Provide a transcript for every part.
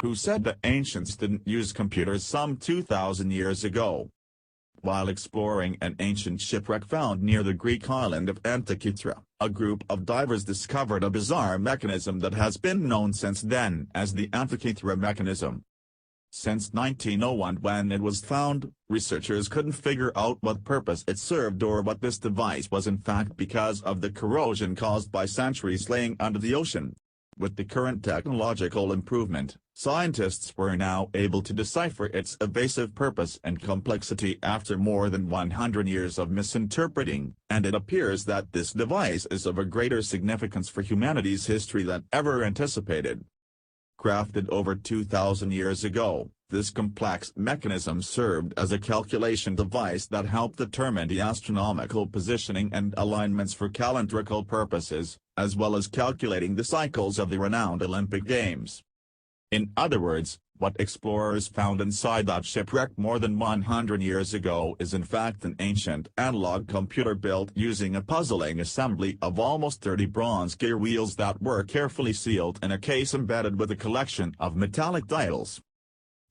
who said the ancients didn't use computers some 2,000 years ago. While exploring an ancient shipwreck found near the Greek island of Antikythera, a group of divers discovered a bizarre mechanism that has been known since then as the Antikythera Mechanism. Since 1901, when it was found, researchers couldn't figure out what purpose it served or what this device was in fact because of the corrosion caused by centuries laying under the ocean. With the current technological improvement, scientists were now able to decipher its evasive purpose and complexity after more than 100 years of misinterpreting, and it appears that this device is of a greater significance for humanity's history than ever anticipated. Crafted over 2,000 years ago, this complex mechanism served as a calculation device that helped determine the astronomical positioning and alignments for calendrical purposes, as well as calculating the cycles of the renowned Olympic Games. In other words, what explorers found inside that shipwreck more than 100 years ago is in fact an ancient analog computer built using a puzzling assembly of almost 30 bronze gear wheels that were carefully sealed in a case embedded with a collection of metallic dials.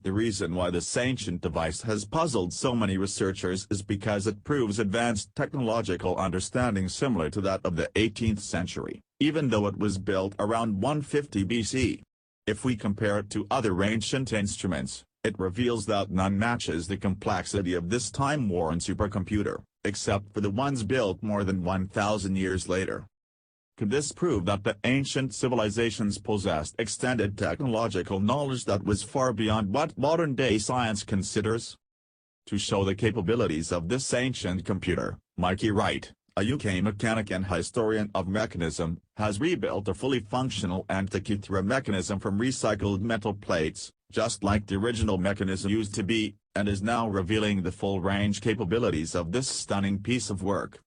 The reason why this ancient device has puzzled so many researchers is because it proves advanced technological understanding similar to that of the 18th century, even though it was built around 150 BC. If we compare it to other ancient instruments, it reveals that none matches the complexity of this time-worn supercomputer, except for the ones built more than 1,000 years later. Could this prove that the ancient civilizations possessed extended technological knowledge that was far beyond what modern-day science considers? To show the capabilities of this ancient computer, Mikey Wright, a UK mechanic and historian of mechanism, has rebuilt a fully functional Antikythera mechanism from recycled metal plates, just like the original mechanism used to be, and is now revealing the full-range capabilities of this stunning piece of work.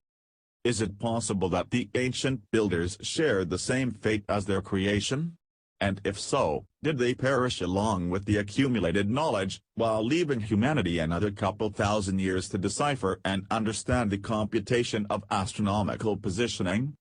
Is it possible that the ancient builders shared the same fate as their creation? And if so, did they perish along with the accumulated knowledge, while leaving humanity another couple thousand years to decipher and understand the computation of astronomical positioning?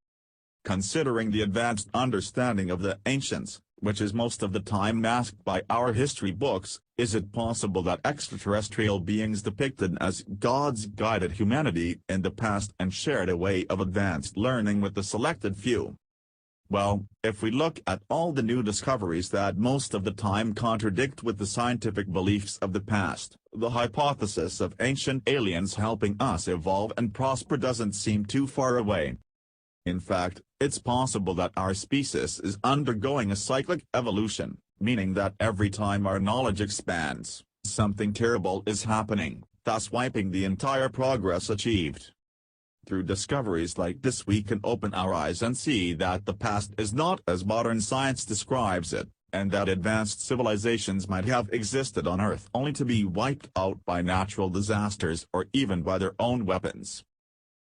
Considering the advanced understanding of the ancients, which is most of the time masked by our history books, is it possible that extraterrestrial beings depicted as gods guided humanity in the past and shared a way of advanced learning with the selected few? Well, if we look at all the new discoveries that most of the time contradict with the scientific beliefs of the past, the hypothesis of ancient aliens helping us evolve and prosper doesn't seem too far away. In fact, it's possible that our species is undergoing a cyclic evolution, meaning that every time our knowledge expands, something terrible is happening, thus wiping the entire progress achieved. Through discoveries like this we can open our eyes and see that the past is not as modern science describes it, and that advanced civilizations might have existed on Earth only to be wiped out by natural disasters or even by their own weapons.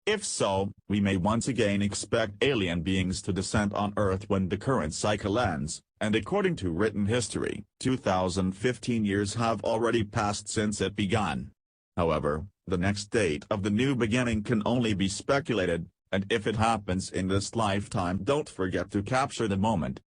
If so, we may once again expect alien beings to descend on Earth when the current cycle ends, and according to written history, 2015 years have already passed since it began. However, the next date of the new beginning can only be speculated, and if it happens in this lifetime, don't forget to capture the moment.